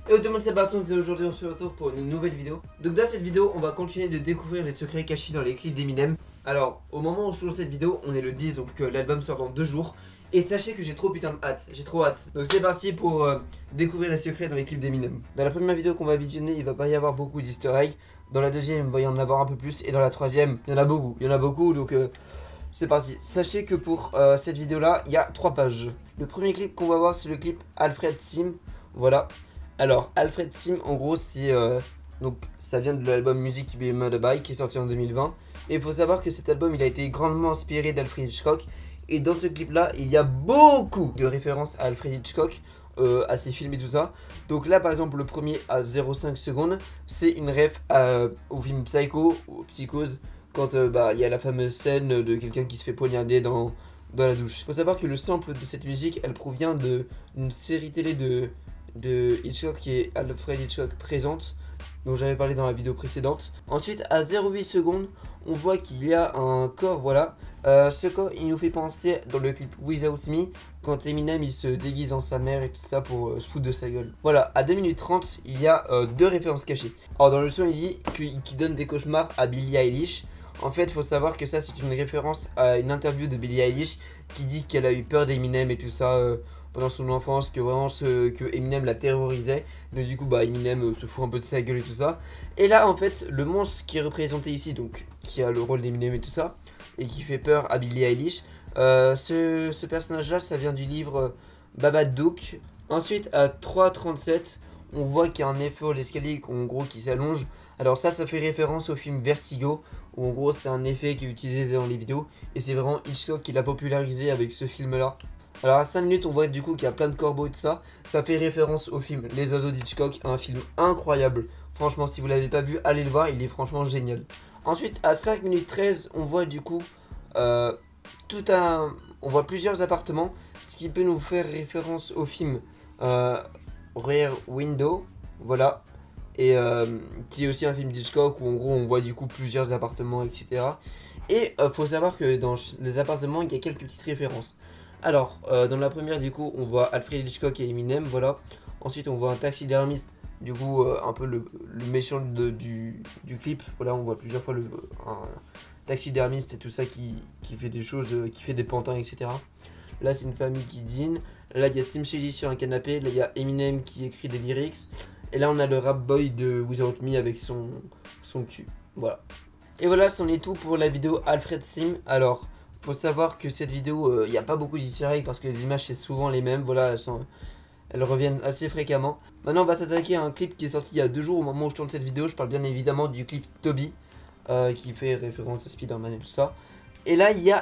Et tout le monde, c'est Barton, et aujourd'hui on se retrouve pour une nouvelle vidéo. Donc dans cette vidéo, on va continuer de découvrir les secrets cachés dans les clips d'Eminem. Alors, au moment où je tourne cette vidéo, on est le 10, donc l'album sort dans 2 jours. Et sachez que j'ai trop putain de hâte, j'ai trop hâte. Donc c'est parti pour découvrir les secrets dans les clips d'Eminem. Dans la première vidéo qu'on va visionner, il va pas y avoir beaucoup d'easter eggs. Dans la deuxième, il va y en avoir un peu plus. Et dans la troisième, il y en a beaucoup, donc c'est parti. Sachez que pour cette vidéo là, il y a 3 pages. Le premier clip qu'on va voir, c'est le clip Alfred Sim. Voilà. Alors, Alfred Sim, en gros, c'est donc ça vient de l'album Music Be Murder By qui est sorti en 2020. Et il faut savoir que cet album, il a été grandement inspiré d'Alfred Hitchcock. Et dans ce clip-là, il y a beaucoup de références à Alfred Hitchcock, à ses films et tout ça. Donc là, par exemple, le premier à 0,5 secondes, c'est une ref au film Psycho, ou Psychose, quand il y a la fameuse scène de quelqu'un qui se fait poignarder dans la douche. Il faut savoir que le sample de cette musique, elle provient d'une série télé de Hitchcock qui est Alfred Hitchcock Présente, dont j'avais parlé dans la vidéo précédente. Ensuite, à 0,8 secondes, on voit qu'il y a un corps, voilà. Ce corps, il nous fait penser dans le clip Without Me, quand Eminem il se déguise en sa mère et tout ça pour se foutre de sa gueule. Voilà, à 2 minutes 30, il y a 2 références cachées. Alors dans le son, il dit qu'il donne des cauchemars à Billie Eilish. En fait, il faut savoir que ça, c'est une référence à une interview de Billie Eilish qui dit qu'elle a eu peur d'Eminem et tout ça pendant son enfance, que vraiment que Eminem la terrorisait. Donc du coup, Eminem se fout un peu de sa gueule et tout ça. Et là, en fait, le monstre qui est représenté ici, donc qui a le rôle d'Eminem et tout ça, et qui fait peur à Billie Eilish, ce personnage-là, ça vient du livre Babadook. Ensuite, à 3,37, on voit qu'il y a un effet à l'escalier, en gros, qui s'allonge. Alors ça fait référence au film Vertigo, où en gros c'est un effet qui est utilisé dans les vidéos, et c'est vraiment Hitchcock qui l'a popularisé avec ce film-là. Alors à 5 minutes, on voit du coup qu'il y a plein de corbeaux et tout ça. Ça fait référence au film Les Oiseaux d'Hitchcock, un film incroyable. Franchement, si vous l'avez pas vu, allez le voir, il est franchement génial. Ensuite, à 5 minutes 13, on voit du coup on voit plusieurs appartements, ce qui peut nous faire référence au film Rear Window, voilà. Et qui est aussi un film d'Hitchcock où en gros on voit du coup plusieurs appartements, etc. Et faut savoir que dans les appartements il y a quelques petites références. Alors dans la première du coup on voit Alfred Hitchcock et Eminem, voilà. Ensuite on voit un taxidermiste, du coup un peu le méchant du clip, voilà, on voit plusieurs fois un taxidermiste et tout ça qui fait des choses, qui fait des pantins, etc. Là c'est une famille qui dîne, là il y a Slim Shady sur un canapé, là il y a Eminem qui écrit des lyrics. Et là on a le rap boy de Without Me avec son cul, voilà. Et voilà, c'en est tout pour la vidéo Alfred Sim. Alors, faut savoir que cette vidéo, il n'y a pas beaucoup d'easter eggs parce que les images c'est souvent les mêmes, voilà, elles reviennent assez fréquemment. Maintenant on va s'attaquer à un clip qui est sorti il y a 2 jours au moment où je tourne cette vidéo. Je parle bien évidemment du clip Toby, qui fait référence à Spider-Man et tout ça. Et là il y a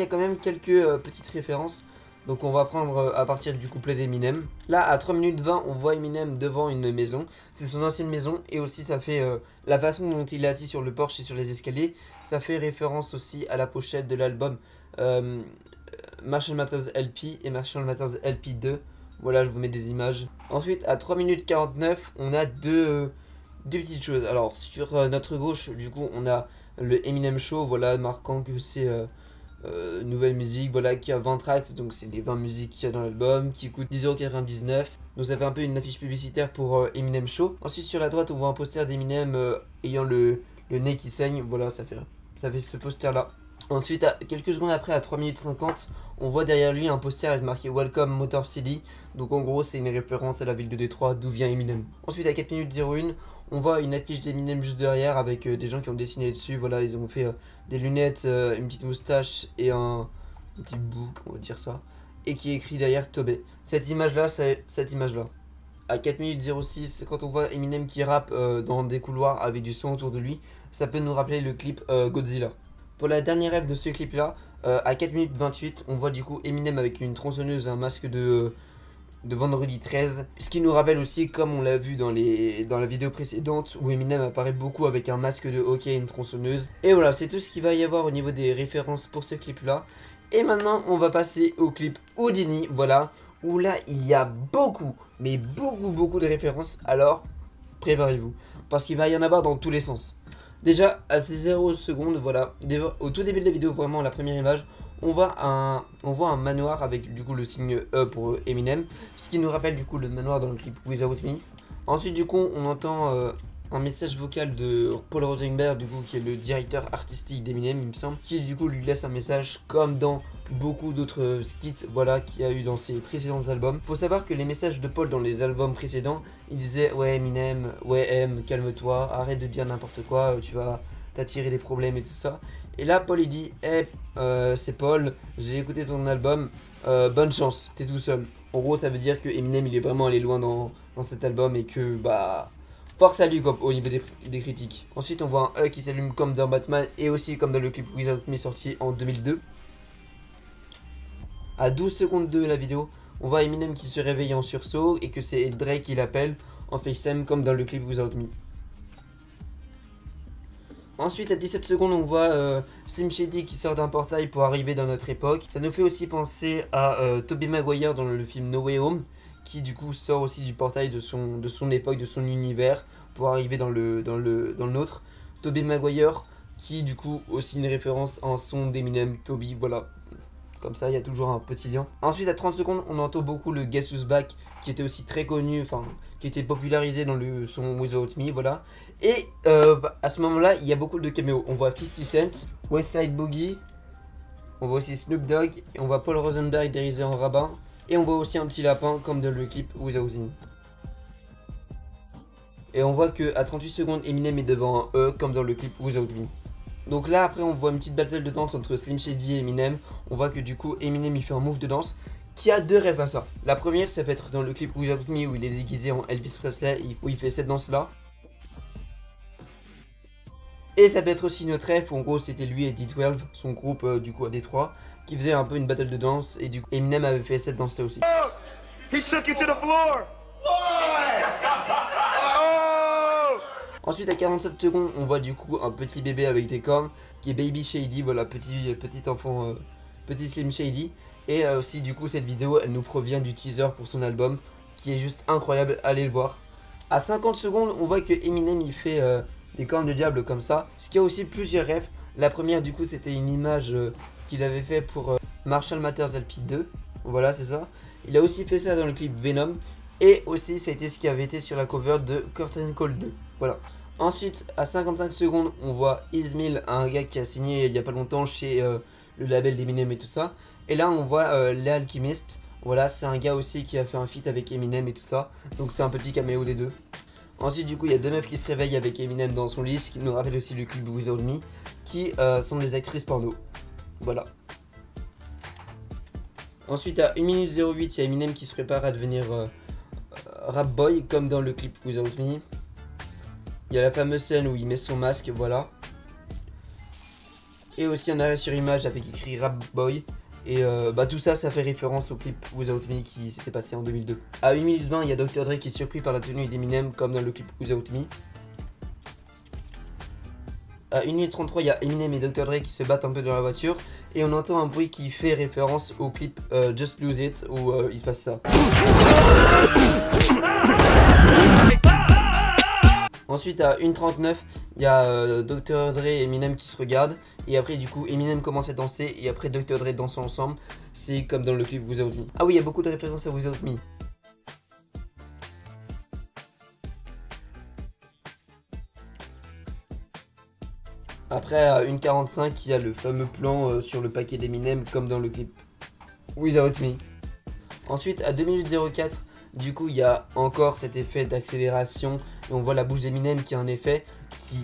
quand même quelques petites références. Donc on va prendre à partir du couplet d'Eminem. Là à 3 minutes 20 on voit Eminem devant une maison. C'est son ancienne maison et aussi ça fait la façon dont il est assis sur le porche et sur les escaliers. Ça fait référence aussi à la pochette de l'album Marshall Mathers LP et Marshall Mathers LP 2. Voilà, je vous mets des images. Ensuite à 3 minutes 49 on a deux petites choses. Alors sur notre gauche du coup on a le Eminem Show, voilà, marquant que c'est nouvelle musique, voilà, qui a 20 tracks, donc c'est les 20 musiques qu'il y a dans l'album, qui coûte 10,99€. Donc ça fait un peu une affiche publicitaire pour Eminem Show. Ensuite sur la droite on voit un poster d'Eminem ayant le nez qui saigne, voilà, ça fait ce poster là. Ensuite quelques secondes après, à 3 minutes 50, on voit derrière lui un poster avec marqué Welcome Motor City. Donc en gros c'est une référence à la ville de Détroit d'où vient Eminem. Ensuite à 4 minutes 01, on voit une affiche d'Eminem juste derrière avec des gens qui ont dessiné dessus, voilà, ils ont fait des lunettes, une petite moustache et un petit bouc, on va dire ça, et qui est écrit derrière Tobey. Cette image là, c'est cette image là. À 4 minutes 06, quand on voit Eminem qui rappe dans des couloirs avec du son autour de lui, ça peut nous rappeler le clip Godzilla. Pour la dernière rêve de ce clip là, à 4 minutes 28, on voit du coup Eminem avec une tronçonneuse, un masque de vendredi 13, ce qui nous rappelle aussi, comme on l'a vu dans la vidéo précédente où Eminem apparaît beaucoup avec un masque de hockey et une tronçonneuse. Et voilà, c'est tout ce qu'il va y avoir au niveau des références pour ce clip là. Et maintenant on va passer au clip Houdini, voilà, où là il y a beaucoup, mais beaucoup de références. Alors préparez-vous, parce qu'il va y en avoir dans tous les sens. Déjà à ces 0 secondes, voilà, au tout début de la vidéo, vraiment la première image, on voit un manoir avec du coup le signe E pour Eminem, ce qui nous rappelle du coup le manoir dans le clip Without Me. Ensuite du coup on entend un message vocal de Paul Rosenberg du coup qui est le directeur artistique d'Eminem il me semble, qui du coup lui laisse un message comme dans beaucoup d'autres skits voilà qu'il y a eu dans ses précédents albums. Faut savoir que les messages de Paul dans les albums précédents, il disait ouais Eminem, ouais M, calme-toi, arrête de dire n'importe quoi, tu vas t'attirer des problèmes et tout ça. Et là Paul il dit hey, c'est Paul, j'ai écouté ton album, bonne chance, t'es tout seul. En gros ça veut dire que Eminem il est vraiment allé loin dans cet album et que bah force à lui au niveau des critiques. Ensuite on voit un E qui s'allume comme dans Batman et aussi comme dans le clip Without Me sorti en 2002. À 12 secondes de la vidéo, on voit Eminem qui se réveille en sursaut et que c'est Drake qui l'appelle en FaceTime comme dans le clip Without Me. Ensuite à 17 secondes on voit Slim Shady qui sort d'un portail pour arriver dans notre époque. Ça nous fait aussi penser à Tobey Maguire dans le film No Way Home, qui du coup sort aussi du portail de son époque, de son univers pour arriver dans le nôtre. Tobey Maguire qui du coup aussi une référence en son d'Eminem, Toby, voilà. Comme ça il y a toujours un petit lien. Ensuite à 30 secondes on entend beaucoup le Guess Who's Back qui était aussi très connu, enfin qui était popularisé dans le son Without Me, voilà. Et à ce moment là il y a beaucoup de caméos. On voit 50 Cent, West Side Boogie, on voit aussi Snoop Dogg, et on voit Paul Rosenberg déguisé en rabbin. Et on voit aussi un petit lapin comme dans le clip Without Me. Et on voit que à 38 secondes Eminem est devant un E comme dans le clip Without Me. Donc là après on voit une petite battle de danse entre Slim Shady et Eminem. On voit que du coup Eminem il fait un move de danse qui a deux rêves à ça. La première ça peut être dans le clip Without Me où il est déguisé en Elvis Presley, où il fait cette danse là. Et ça peut être aussi une autre rêve où en gros c'était lui et D12, son groupe du coup à Détroit, qui faisait un peu une battle de danse et du coup Eminem avait fait cette danse là aussi. He took it to the floor. Ensuite à 47 secondes on voit du coup un petit bébé avec des cornes qui est Baby Shady, voilà petit enfant, petit Slim Shady. Et aussi du coup cette vidéo elle nous provient du teaser pour son album qui est juste incroyable, allez le voir. À 50 secondes on voit que Eminem il fait des cornes de diable comme ça. Ce qui a aussi plusieurs rêves. La première du coup c'était une image qu'il avait fait pour Marshall Mathers LP 2. Voilà c'est ça. Il a aussi fait ça dans le clip Venom. Et aussi ça a été ce qui avait été sur la cover de Curtain Call 2. Voilà. Ensuite à 55 secondes on voit Ismail, un gars qui a signé il y a pas longtemps chez le label d'Eminem et tout ça. Et là on voit Les Alchimistes. Voilà c'est un gars aussi qui a fait un feat avec Eminem et tout ça. Donc c'est un petit caméo des deux. Ensuite du coup il y a deux meufs qui se réveillent avec Eminem dans son lit, ce qui nous rappelle aussi le clip Without Me, qui sont des actrices porno. Voilà. Ensuite à 1 minute 08 il y a Eminem qui se prépare à devenir rap boy comme dans le clip Without Me. Il y a la fameuse scène où il met son masque, voilà. Et aussi un arrêt sur image avec écrit rap boy. Et tout ça fait référence au clip Without Me qui s'était passé en 2002. À 1 minute 20 il y a Dr Dre qui est surpris par la tenue d'Eminem comme dans le clip Without Me. À 1 minute 33 il y a Eminem et Dr Dre qui se battent un peu dans la voiture. Et on entend un bruit qui fait référence au clip Just Lose It où il se passe ça. Ensuite à 1:39 il y a Dr Dre et Eminem qui se regardent. Et après du coup Eminem commence à danser et après Dr Dre dansent ensemble. C'est comme dans le clip Without Me. Ah oui il y a beaucoup de références à Without Me. Après à 1:45 il y a le fameux plan sur le paquet d'Eminem comme dans le clip Without Me. Ensuite à 2 minutes 04 du coup il y a encore cet effet d'accélération. Et on voit la bouche d'Eminem qui a un effet qui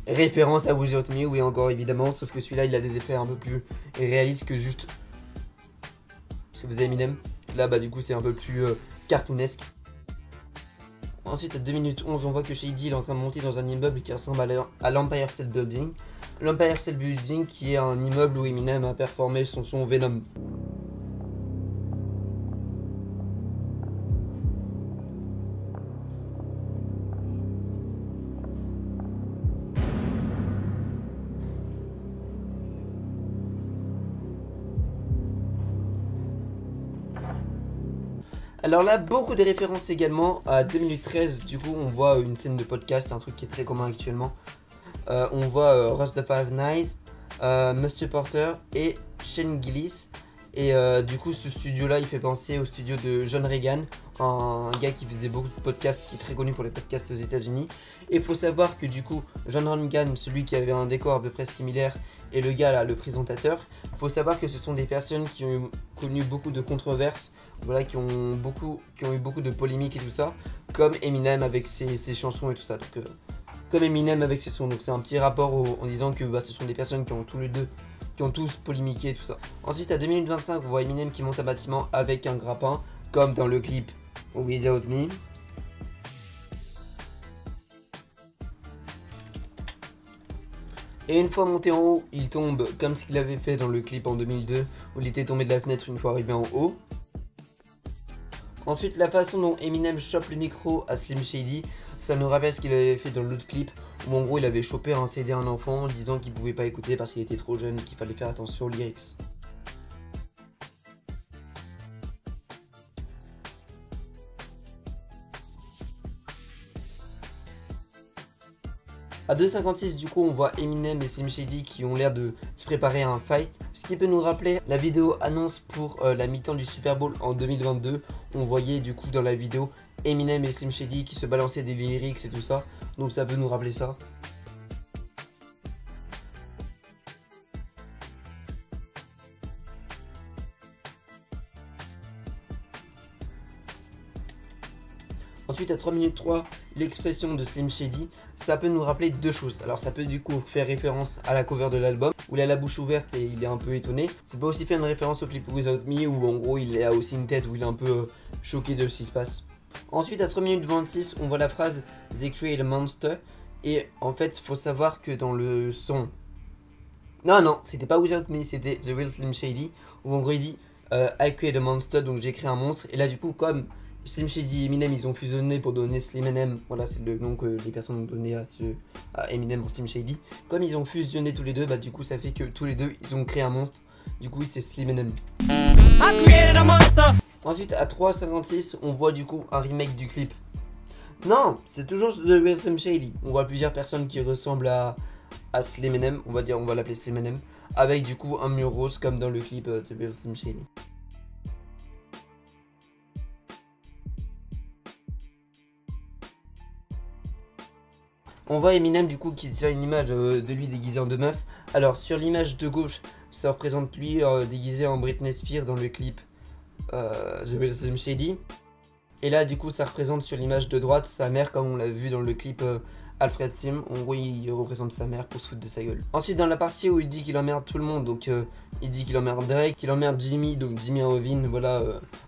référence à Without Me, oui encore évidemment, sauf que celui-là il a des effets un peu plus réalistes que juste ce que faisait Eminem. Là du coup c'est un peu plus cartoonesque. Ensuite à 2 minutes 11 on voit que Shady il est en train de monter dans un immeuble qui ressemble à l'Empire State Building. L'Empire State Building qui est un immeuble où Eminem a performé son son Venom. Alors là, beaucoup de références également. À 2 minutes 13, du coup, on voit une scène de podcast, un truc qui est très commun actuellement. On voit Ross the Five Nights, Mr. Porter et Shane Gillis. Et du coup ce studio là il fait penser au studio de John Reagan, un gars qui faisait beaucoup de podcasts, qui est très connu pour les podcasts aux États-Unis. Et il faut savoir que du coup John Reagan, celui qui avait un décor à peu près similaire, et le gars là, le présentateur, il faut savoir que ce sont des personnes qui ont connu beaucoup de controverses, voilà, qui ont eu beaucoup de polémiques et tout ça, comme Eminem avec ses chansons et tout ça. Donc comme Eminem avec ses sons, donc c'est un petit rapport en disant que ce sont des personnes qui ont tous polémiqué et tout ça. Ensuite à 2 minutes 25 on voit Eminem qui monte un bâtiment avec un grappin, comme dans le clip Without Me. Et une fois monté en haut, il tombe comme ce qu'il avait fait dans le clip en 2002, où il était tombé de la fenêtre une fois arrivé en haut. Ensuite, la façon dont Eminem chope le micro à Slim Shady, ça nous rappelle ce qu'il avait fait dans l'autre clip, où en gros il avait chopé un CD à un enfant disant qu'il pouvait pas écouter parce qu'il était trop jeune et qu'il fallait faire attention aux lyrics. A 2,56 du coup on voit Eminem et Slim Shady qui ont l'air de se préparer à un fight. Ce qui peut nous rappeler la vidéo annonce pour la mi-temps du Super Bowl en 2022. On voyait du coup dans la vidéo Eminem et Slim Shady qui se balançaient des lyrics et tout ça. Donc ça peut nous rappeler ça. Ensuite à 3 minutes 3, l'expression de Slim Shady, ça peut nous rappeler deux choses. Alors ça peut du coup faire référence à la cover de l'album, où il a la bouche ouverte et il est un peu étonné. Ça peut aussi faire une référence au clip Without Me, où en gros il a aussi une tête où il est un peu choqué de ce qui se passe. Ensuite à 3 minutes 26, on voit la phrase They create a monster. Et en fait il faut savoir que dans le son... Non, c'était pas Without Me, c'était The Real Slim Shady, où en gros il dit I create a monster, donc j'ai créé un monstre. Et là du coup comme Slim Shady et Eminem ils ont fusionné pour donner Slim Eminem, voilà c'est le nom que les personnes ont donné à Eminem pour Slim Shady. Comme ils ont fusionné tous les deux, du coup ça fait que tous les deux ils ont créé un monstre. Du coup c'est Slim Eminem. Ensuite à 3,56 on voit du coup un remake du clip. Non, c'est toujours The Real Slim Shady. On voit plusieurs personnes qui ressemblent à Slim Eminem, on va l'appeler Slim Eminem, avec du coup un mur rose comme dans le clip The Real Slim Shady. On voit Eminem du coup qui tient une image de lui déguisé en deux meufs. Alors sur l'image de gauche, ça représente lui déguisé en Britney Spears dans le clip The Real Slim Shady. Et là du coup ça représente sur l'image de droite sa mère comme on l'a vu dans le clip Alfred Sim. En gros il représente sa mère pour se foutre de sa gueule. Ensuite dans la partie où il dit qu'il emmerde tout le monde, donc il dit qu'il emmerde Drake, qu'il emmerde Jimmy, donc Jimmy Iovine, voilà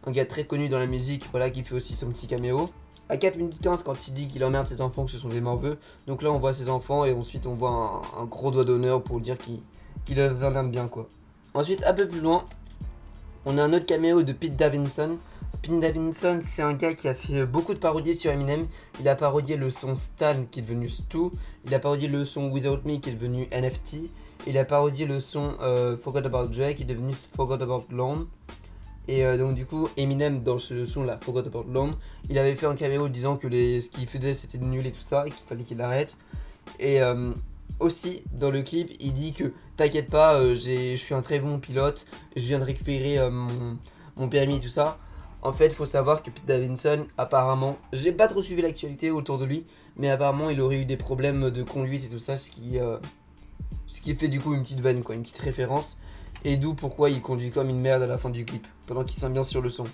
un gars très connu dans la musique, voilà qui fait aussi son petit caméo. À 4 minutes 15 quand il dit qu'il emmerde ses enfants, que ce sont des morveux. Donc là on voit ses enfants et ensuite on voit un gros doigt d'honneur pour dire qu'il les emmerde bien quoi. Ensuite un peu plus loin, on a un autre caméo de Pete Davidson. Pete Davidson c'est un gars qui a fait beaucoup de parodies sur Eminem. Il a parodié le son Stan qui est devenu Stu. Il a parodié le son Without Me qui est devenu NFT. Il a parodié le son Forgot About Dre qui est devenu Forgot About Lone. Et donc du coup Eminem dans ce son là, Forgot About Lone, il avait fait un caméo disant que ce qu'il faisait c'était nul et tout ça et qu'il fallait qu'il arrête. Et aussi dans le clip il dit que t'inquiète pas, je suis un très bon pilote, je viens de récupérer mon permis et tout ça. En fait faut savoir que Pete Davidson apparemment, j'ai pas trop suivi l'actualité autour de lui, mais apparemment il aurait eu des problèmes de conduite et tout ça, ce qui fait du coup une petite vanne quoi, une petite référence. Et d'où pourquoi il conduit comme une merde à la fin du clip, pendant qu'il s'ambiance sur le son.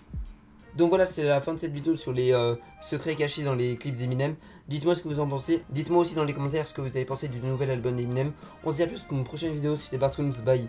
Donc voilà, c'est la fin de cette vidéo sur les secrets cachés dans les clips d'Eminem. Dites-moi ce que vous en pensez. Dites-moi aussi dans les commentaires ce que vous avez pensé du nouvel album d'Eminem. On se dit à plus pour une prochaine vidéo, c'était Bartoons, bye.